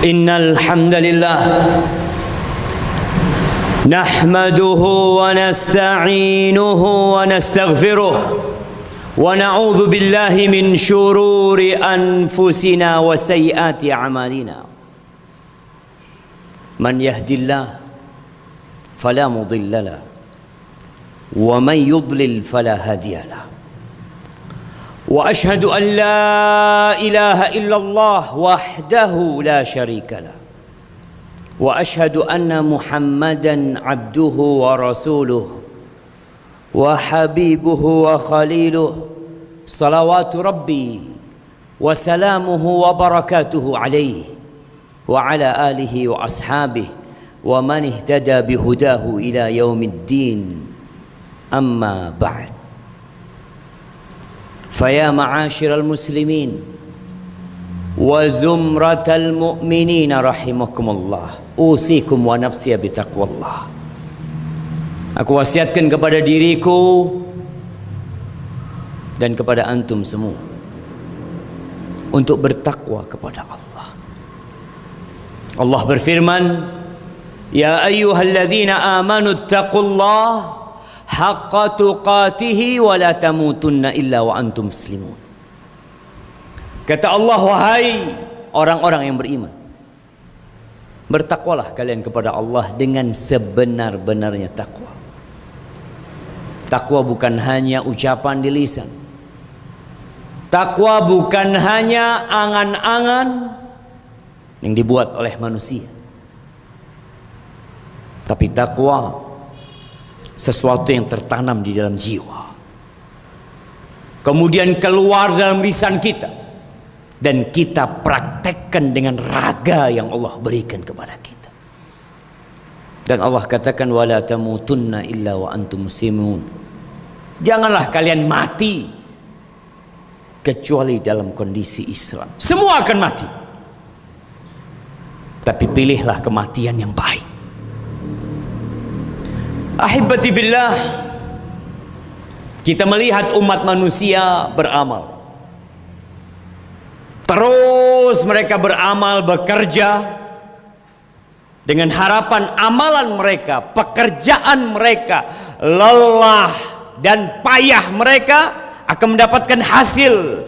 Innal hamdalillah nahmaduhu wa nasta'inuhu wa nastaghfiruh wa na'udzu billahi min shururi anfusina wa sayyiati a'malina. Man yahdillah fala mudilla lahu wa man yudlil fala hadiya lahu. Wa ashhadu an la ilaha illallah wahdahu la syarika lah. Wa ashhadu anna Muhammadan abduhu wa rasuluh wa habibuhu wa khaliluh. Salawatu rabbi wa salamuhu wa barakatuhu alaihi wa ala alihi wa ashabihi wa man ihtada bihudahu ila yaumiddin. Amma ba'd. Faya ma'asyiral muslimin wa zumratal mu'minina rahimakumullah, usikum wa nafsiya bitaqwallah. Aku wasiatkan kepada diriku dan kepada antum semua untuk bertakwa kepada Allah. Allah berfirman, ya ayyuhalladzina amanu taqullaha haqqa tuqatihi wa la tamutunna illa wa antum muslimun. Kata Allah, wahai orang-orang yang beriman, bertakwalah kalian kepada Allah dengan sebenar-benarnya takwa. Takwa bukan hanya ucapan di lisan. Takwa bukan hanya angan-angan yang dibuat oleh manusia. Tapi takwa sesuatu yang tertanam di dalam jiwa, kemudian keluar dalam lisan kita, dan kita praktekkan dengan raga yang Allah berikan kepada kita. Dan Allah katakan, wala tamutunna illa wa antum muslimun. Janganlah kalian mati kecuali dalam kondisi Islam. Semua akan mati, tapi pilihlah kematian yang baik. Ahibati fillah, kita melihat umat manusia beramal. Terus mereka beramal, bekerja dengan harapan amalan mereka, pekerjaan mereka, lelah dan payah mereka akan mendapatkan hasil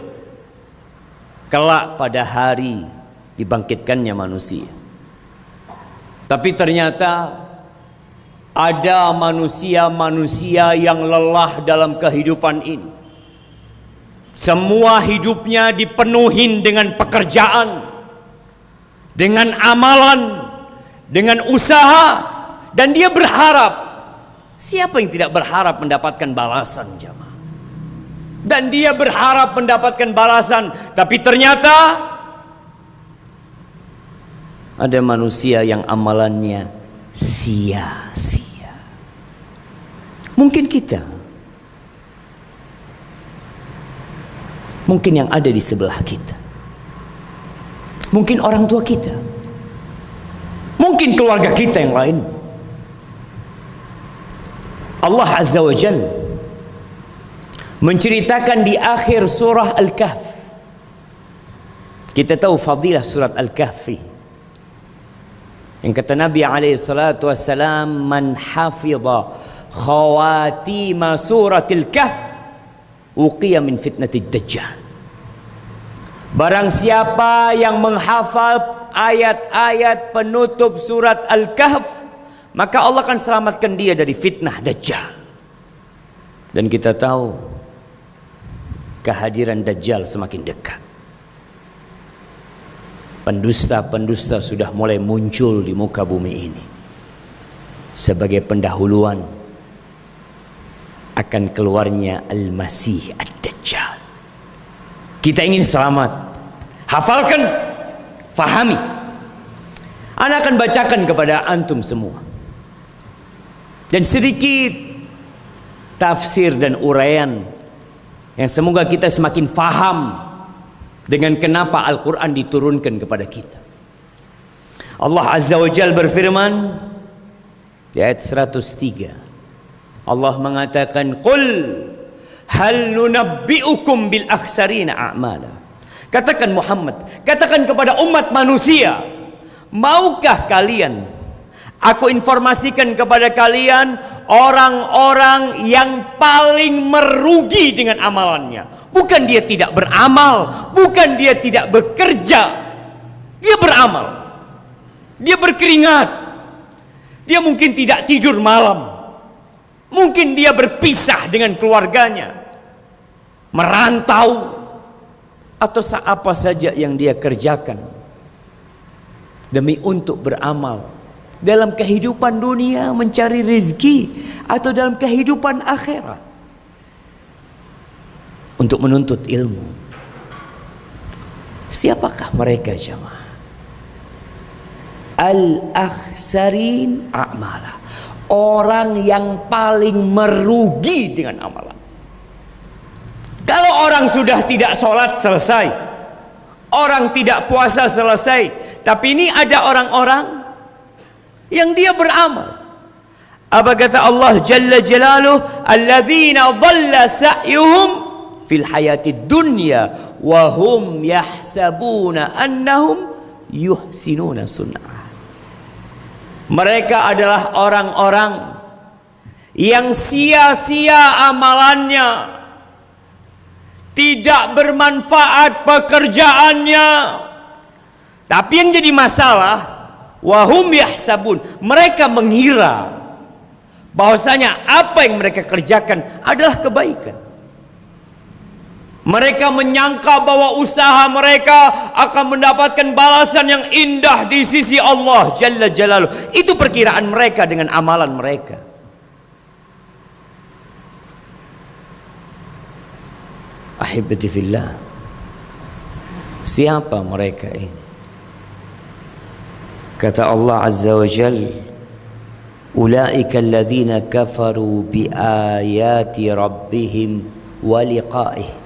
kelak pada hari dibangkitkannya manusia. Tapi ternyata ada manusia-manusia yang lelah dalam kehidupan ini. Semua hidupnya dipenuhi dengan pekerjaan, dengan amalan, dengan usaha, dan dia berharap. Siapa yang tidak berharap mendapatkan balasan, jamaah? Dan dia berharap mendapatkan balasan, tapi ternyata ada manusia yang amalannya sia-sia. Mungkin kita, mungkin yang ada di sebelah kita, mungkin orang tua kita, mungkin keluarga kita yang lain. Allah Azza wa Jalla menceritakan di akhir surah Al-Kahf. Kita tahu fadilah surat Al-Kahfi, yang kata Nabi alaihi salatu wassalam, man hafidha khawatima suratil kahf uqiya min fitnatid dajjal. Barang siapa yang menghafal ayat-ayat penutup surat Al-Kahf, maka Allah akan selamatkan dia dari fitnah Dajjal. Dan kita tahu kehadiran Dajjal semakin dekat. Pendusta-pendusta sudah mulai muncul di muka bumi ini sebagai pendahuluan akan keluarnya Al-Masih Ad-Dajjal. Kita ingin selamat, hafalkan, fahami. Ana akan bacakan kepada antum semua, dan sedikit tafsir dan uraian yang semoga kita semakin faham dengan kenapa Al-Quran diturunkan kepada kita. Allah Azza wa Jalla berfirman di ayat 103, Allah mengatakan, qul hal nunabbi'ukum bil akhsarina a'mala. Katakan Muhammad, katakan kepada umat manusia, Maukah kalian aku informasikan kepada kalian orang-orang yang paling merugi dengan amalannya? Bukan dia tidak beramal, bukan dia tidak bekerja. Dia beramal, dia berkeringat, dia mungkin tidak tidur malam, mungkin dia berpisah dengan keluarganya, merantau, atau apa saja yang dia kerjakan demi untuk beramal dalam kehidupan dunia, mencari rezeki, atau dalam kehidupan akhirat untuk menuntut ilmu. Siapakah mereka jemaah? Al-akhsarin a'mala, orang yang paling merugi dengan amalan. Kalau orang sudah tidak sholat selesai, orang tidak puasa selesai, tapi ini ada orang-orang yang dia beramal. Apa kata Allah Jalla Jalaluh? Alladzina dhalla sa'yuhum fil hayatid dunya wa hum yahsabuna annahum yuhsinuna sun'ah. Mereka adalah orang-orang yang sia-sia amalannya, tidak bermanfaat pekerjaannya. Tapi yang jadi masalah, wahum yahsabun, mereka mengira bahwasanya apa yang mereka kerjakan adalah kebaikan. Mereka menyangka bahwa usaha mereka akan mendapatkan balasan yang indah di sisi Allah Jalla Jalaluh. Itu perkiraan mereka dengan amalan mereka. Ahibati fillah, siapa mereka ini? Kata Allah Azza wa Jalla, ulaika alladzina kafaru bi ayati rabbihim wa liqa'ih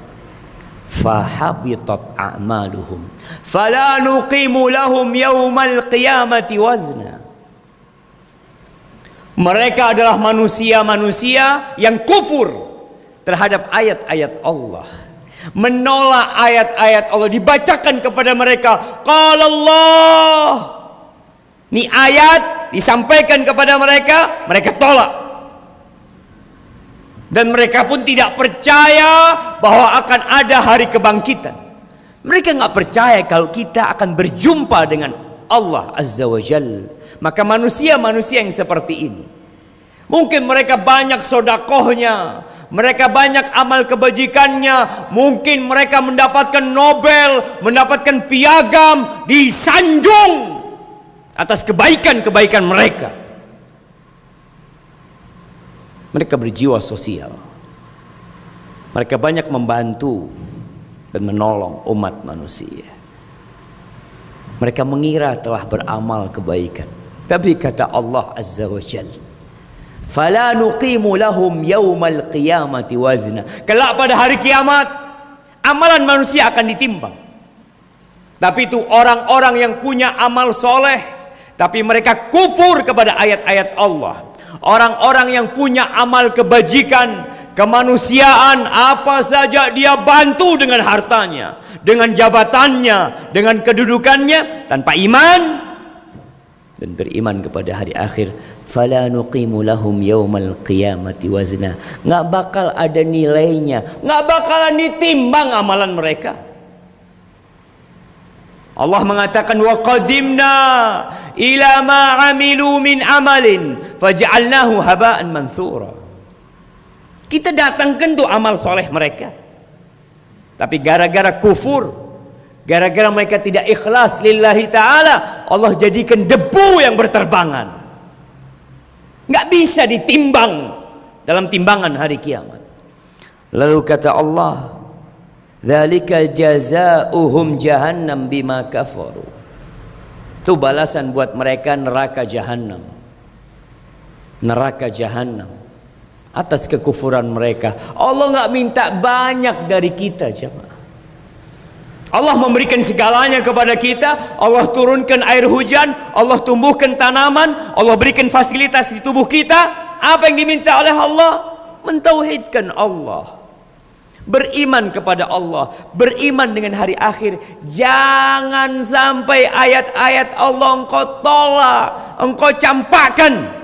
fahabitat a'maluhum fala nuqimu lahum yawmal qiyamati wazna. Mereka adalah manusia-manusia yang kufur terhadap ayat-ayat Allah, menolak ayat-ayat Allah, dibacakan kepada mereka qala Allah, ini ayat disampaikan kepada mereka, mereka tolak. Dan mereka pun tidak percaya bahwa akan ada hari kebangkitan. Mereka nggak percaya kalau kita akan berjumpa dengan Allah Azza wa Jalla. Maka manusia-manusia yang seperti ini, mungkin mereka banyak sodakohnya, mereka banyak amal kebajikannya, mungkin mereka mendapatkan Nobel, mendapatkan piagam, disanjung atas kebaikan-kebaikan mereka. Mereka berjiwa sosial, mereka banyak membantu dan menolong umat manusia. Mereka mengira telah beramal kebaikan, tapi kata Allah Azza wa Jalla, fala nuqimu lahum yaumal qiyamati wazna. Kelak pada hari kiamat, amalan manusia akan ditimbang. Tapi itu orang-orang yang punya amal soleh, tapi mereka kufur kepada ayat-ayat Allah. Orang-orang yang punya amal kebajikan, kemanusiaan, apa saja dia bantu dengan hartanya, dengan jabatannya, dengan kedudukannya, tanpa iman dan beriman kepada hari akhir, fala nuqimu lahum yaumal qiyamati wazna. Nggak bakal ada nilainya, nggak bakalan ditimbang amalan mereka. Allah mengatakan wa qadimna ila ma amilu min amalin faj'alnahu haba'an manthura. Kita datangkan tuh amal soleh mereka, tapi gara-gara kufur, gara-gara mereka tidak ikhlas lillahi ta'ala, Allah jadikan debu yang berterbangan, nggak bisa ditimbang dalam timbangan hari kiamat. Lalu kata Allah, dzalika jazaohum jahannam bima kafaru. Itu balasan buat mereka neraka jahanam. Neraka jahanam atas kekufuran mereka. Allah nggak minta banyak dari kita, jemaah. Allah memberikan segalanya kepada kita. Allah turunkan air hujan, Allah tumbuhkan tanaman, Allah berikan fasilitas di tubuh kita. Apa yang diminta oleh Allah? Mentauhidkan Allah, beriman kepada Allah, beriman dengan hari akhir. Jangan sampai ayat-ayat Allah engkau tolak, engkau campakkan.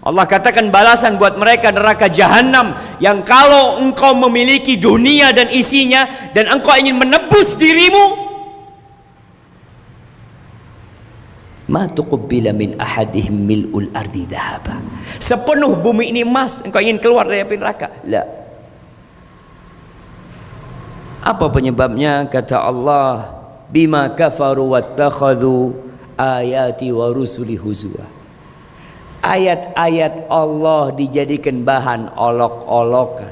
Allah katakan balasan buat mereka neraka jahanam, yang kalau engkau memiliki dunia dan isinya dan engkau ingin menebus dirimu, ma tuqbila min ahadihim mil'ul ardi dhahaba. Sepenuh bumi ini emas, engkau ingin keluar dari api neraka? La. Apa penyebabnya? Kata Allah, bima kafaru wattakhadhu ayati wa rusuli huzwa. Ayat-ayat Allah dijadikan bahan olok-olokan.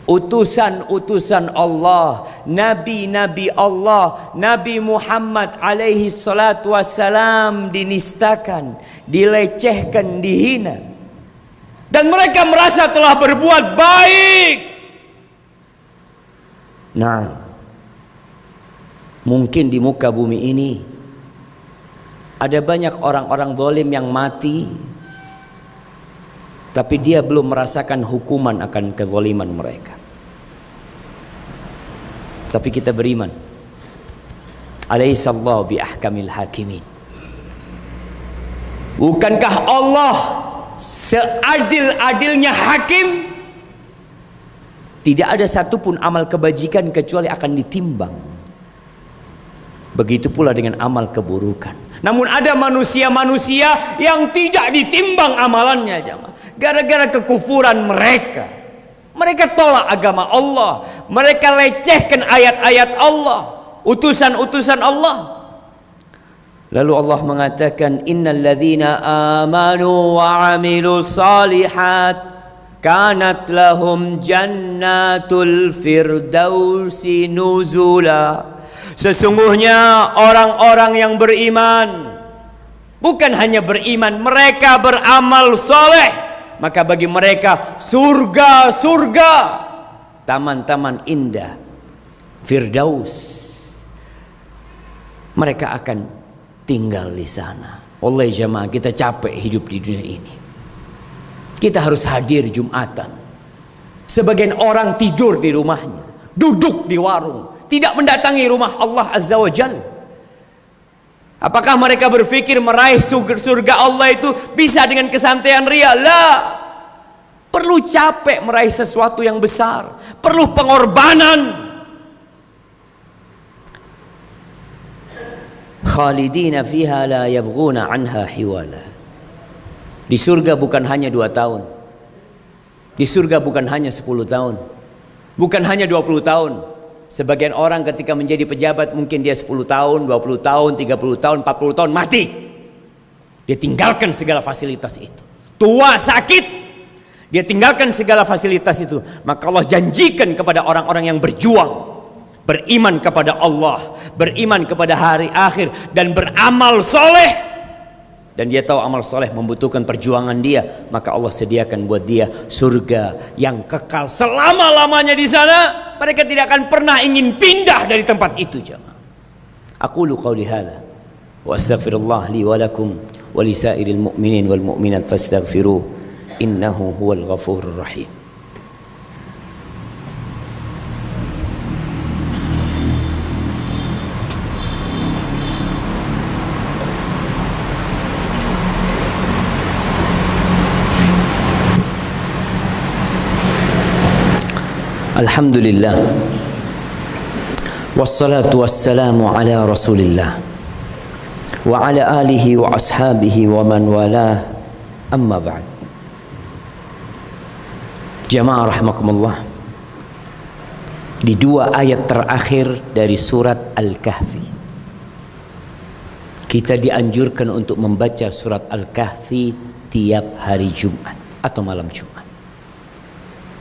Utusan-utusan Allah, nabi-nabi Allah, Nabi Muhammad alaihi salatu wassalam dinistakan, dilecehkan, dihina. Dan mereka merasa telah berbuat baik. Nah, mungkin di muka bumi ini ada banyak orang-orang zalim yang mati, tapi dia belum merasakan hukuman akan kezaliman mereka. Tapi kita beriman, alaihissallahu bi ahkamil hakimin. Bukankah Allah seadil-adilnya hakim? Tidak ada satupun amal kebajikan kecuali akan ditimbang. Begitu pula dengan amal keburukan. Namun ada manusia-manusia yang tidak ditimbang amalannya, jemaah. Gara-gara kekufuran mereka. Mereka tolak agama Allah, mereka lecehkan ayat-ayat Allah, utusan-utusan Allah. Lalu Allah mengatakan, innal ladzina amanu wa 'amilus shalihat kanat lahum jannatul firdausi nuzula. Sesungguhnya orang-orang yang beriman, bukan hanya beriman, mereka beramal soleh, maka bagi mereka surga-surga, taman-taman indah, firdaus. Mereka akan tinggal di sana. Wallahi jamaah, kita capek hidup di dunia ini. Kita harus hadir Jumatan. Sebagian orang tidur di rumahnya, duduk di warung, tidak mendatangi rumah Allah Azza wa Jalla. Apakah mereka berpikir meraih surga Allah itu bisa dengan kesantaian ria? La. Perlu capek meraih sesuatu yang besar, perlu pengorbanan. Khalidina fiha la yabghuna anha hiwala. Di surga bukan hanya 2 tahun. Di surga bukan hanya 10 tahun. Bukan hanya 20 tahun. Sebagian orang ketika menjadi pejabat mungkin dia 10 tahun, 20 tahun, 30 tahun, 40 tahun mati. Dia tinggalkan segala fasilitas itu. Tua, sakit, dia tinggalkan segala fasilitas itu. Maka Allah janjikan kepada orang-orang yang berjuang, beriman kepada Allah, beriman kepada hari akhir, dan beramal soleh. Dan dia tahu amal soleh membutuhkan perjuangan dia, maka Allah sediakan buat dia surga yang kekal selama-lamanya di sana. Mereka tidak akan pernah ingin pindah dari tempat itu, jemaah. Aqulu qauli hadza wa astaghfirullah li wa lakum wa li sairil mu'minin wal mu'minat fastaghfiruh innahu huwal ghafurur rahim. Alhamdulillah, wassalatu wassalamu ala rasulillah wa ala alihi wa ashabihi wa man wala, amma ba'd. Jamaah rahimakumullah, di 2 ayat terakhir dari surat Al-Kahfi, kita dianjurkan untuk membaca surat Al-Kahfi tiap hari Jumat atau malam Jumat.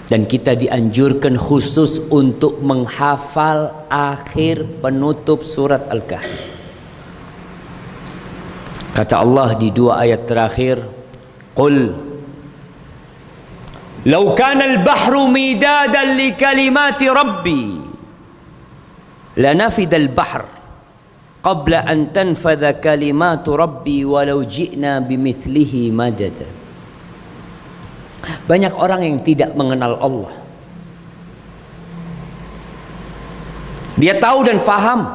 Dan kita dianjurkan khusus untuk menghafal akhir penutup surat Al-Kahfi. Kata Allah di 2 ayat terakhir, Qul law kana al-bahru midadan li kalimati rabbi lanafida al-bahr qabla an tanfadha kalimatu rabbi walau ji'na bimithlihi madada. Banyak orang yang tidak mengenal Allah, Dia tahu dan faham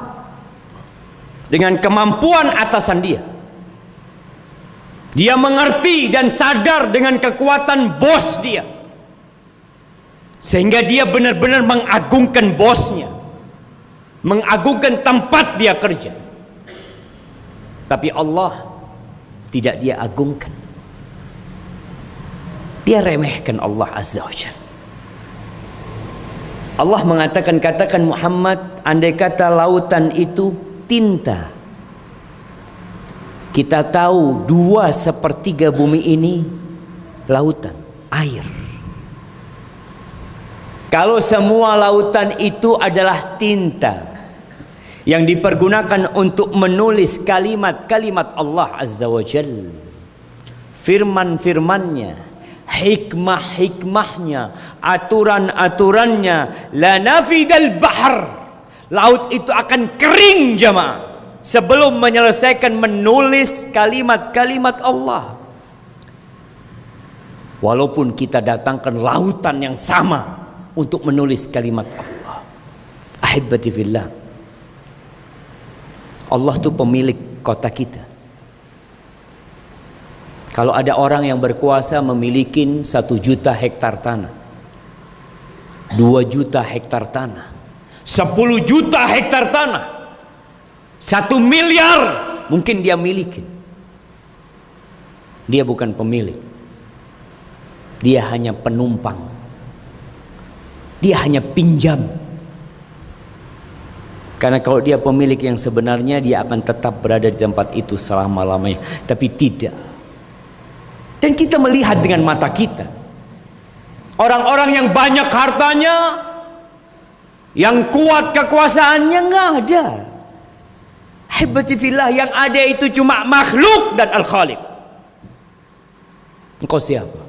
dengan kemampuan atasan dia. Dia mengerti dan sadar dengan kekuatan bos dia, sehingga dia benar-benar mengagungkan bosnya, mengagungkan tempat dia kerja. Tapi Allah tidak dia agungkan. Dia remehkan Allah Azza wa Jalla. Allah mengatakan, katakan Muhammad, andai kata lautan itu tinta, kita tahu 2/3 bumi ini lautan, air. Kalau semua lautan itu adalah tinta yang dipergunakan untuk menulis kalimat-kalimat Allah Azza wa Jalla, firman-firmannya, hikmah-hikmahnya, aturan-aturannya, la nafidal bahr, laut itu akan kering jemaah sebelum menyelesaikan menulis kalimat-kalimat Allah. Walaupun kita datangkan lautan yang sama untuk menulis kalimat Allah. Ahibati fillah, Allah itu pemilik kota kita. Kalau ada orang yang berkuasa memiliki 1 juta hektar tanah, 2 juta hektar tanah, 10 juta hektar tanah, 1 miliar mungkin dia miliki. Dia bukan pemilik. Dia hanya penumpang. Dia hanya pinjam. Karena kalau dia pemilik yang sebenarnya, dia akan tetap berada di tempat itu selama-lamanya. Tapi tidak. Dan kita melihat dengan mata kita, orang-orang yang banyak hartanya, yang kuat kekuasaannya, nggak ada. Hibati fillah, yang ada itu cuma makhluk dan al-khaliq. Engkau siapa?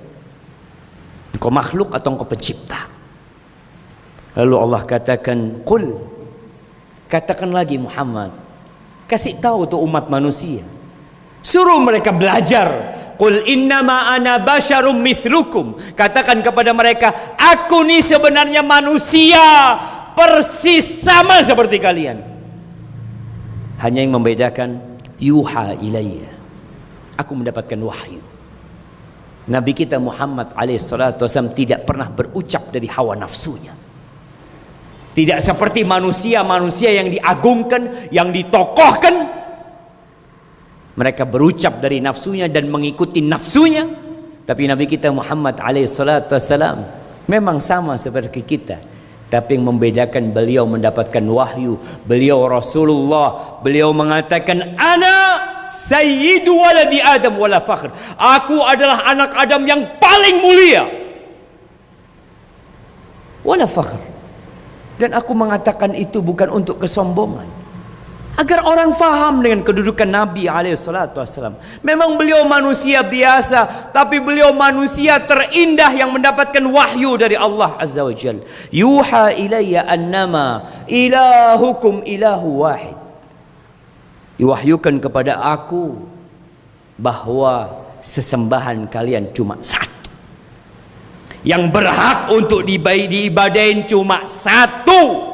Engkau makhluk atau engkau pencipta? Lalu Allah katakan, qul, katakan lagi Muhammad, kasih tahu tuh umat manusia, suruh mereka belajar. Qul innama ana basyarum mithlukum, katakan kepada mereka, aku nih sebenarnya manusia persis sama seperti kalian. Hanya yang membedakan, yuha ilayya, aku mendapatkan wahyu. Nabi kita Muhammad alaihissalam tidak pernah berucap dari hawa nafsunya. Tidak seperti manusia-manusia yang diagungkan, yang ditokohkan. Mereka berucap dari nafsunya dan mengikuti nafsunya. Tapi Nabi kita Muhammad alaihissalam memang sama seperti kita. Tapi yang membedakan, beliau mendapatkan wahyu. Beliau Rasulullah. Beliau mengatakan, ana sayyidu waladi Adam wala fakhr. Aku adalah anak Adam yang paling mulia. Wala fakhr. Dan aku mengatakan itu bukan untuk kesombongan. Agar orang faham dengan kedudukan Nabi alaihissalam. Memang beliau manusia biasa, tapi beliau manusia terindah yang mendapatkan wahyu dari Allah Azza wa Jalla. Yuha ilayya annama ilahukum ilahu wahid. Diwahyukan kepada aku bahwa sesembahan kalian cuma satu. Yang berhak untuk diibadahin cuma satu.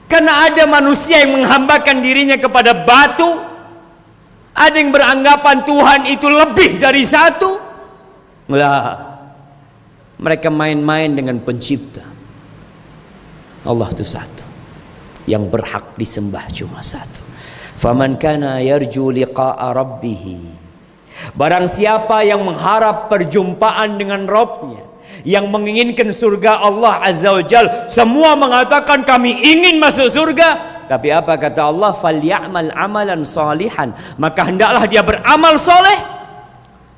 Karena ada manusia yang menghambakan dirinya kepada batu, ada yang beranggapan Tuhan itu lebih dari satu. Lah, mereka main-main dengan pencipta. Allah itu satu, yang berhak disembah cuma satu. Faman kana yarju liqa'a rabbih, barang siapa yang mengharap perjumpaan dengan Rabbnya, yang menginginkan surga Allah Azza wa Jal, semua mengatakan kami ingin masuk surga. Tapi apa kata Allah? Falyamal amalan salihan, maka hendaklah dia beramal soleh.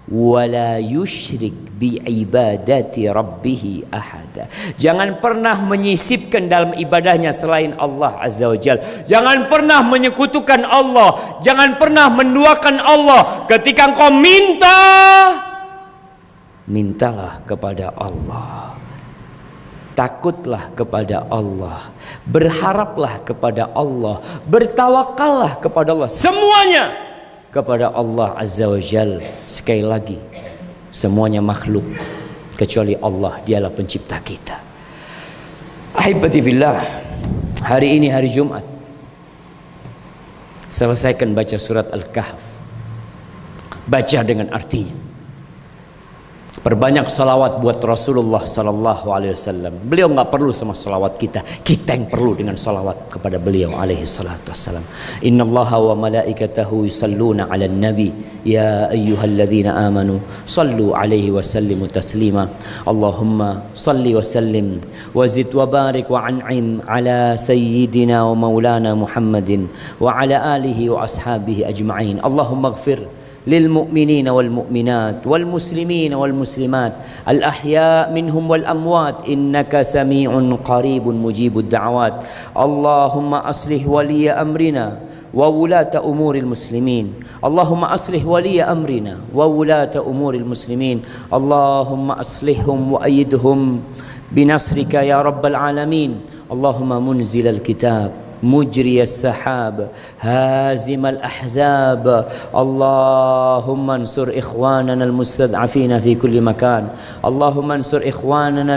Wala yusyrik bi ibadati rabbih ahada, jangan pernah menyisipkan dalam ibadahnya selain Allah Azza wa Jal. Jangan pernah menyekutukan Allah, jangan pernah menduakan Allah. Ketika engkau minta, mintalah kepada Allah, takutlah kepada Allah, berharaplah kepada Allah, bertawakallah kepada Allah, semuanya kepada Allah Azza wa Jal. Sekali lagi, semuanya makhluk kecuali Allah, dialah pencipta kita. Ahibati fillah, hari ini hari Jumat. Selesaikan baca surat Al-Kahf. Baca dengan artinya. Perbanyak salawat buat Rasulullah sallallahu alaihi wasallam. Beliau enggak perlu sama salawat kita. Kita yang perlu dengan salawat kepada beliau alaihi salatu wassalam. Innallaha wa malaikatahu yusalluna 'alan nabi ya ayyuhalladzina amanu sallu 'alaihi wa sallimu taslima. Allahumma salli wa sallim wa zid wa barik wa an'im 'ala sayyidina wa maulana Muhammadin wa 'ala alihi wa ashabihi ajma'in. Allahumma ighfir للمؤمنين والمؤمنات والمسلمين والمسلمات الأحياء منهم والأموات إنك سميع قريب مجيب الدعوات. اللهم أصلح ولي أمرنا وولاة أمور المسلمين. اللهم أصلح ولي أمرنا وولاة أمور المسلمين. اللهم أصلحهم وأيدهم بنصرك يا رب العالمين. اللهم منزل الكتاب مجري السحاب هازم الأحزاب. اللهم انصر إخواننا المستضعفين في كل مكان. اللهم انصر إخواننا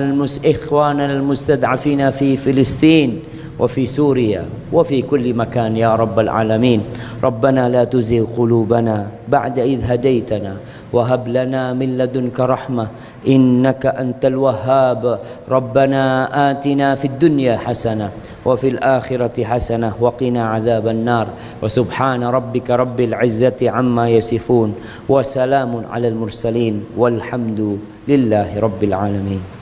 المستضعفين في فلسطين وفي سوريا وفي كل مكان يا رب العالمين. ربنا لا تزغ قلوبنا بعد إذ هديتنا وهب لنا من لدنك رحمة إنك أنت الوهاب. ربنا آتنا في الدنيا حسنة وفي الآخرة حسنة وقنا عذاب النار. وسبحان ربك رب العزة عما يصفون وسلام على المرسلين والحمد لله رب العالمين.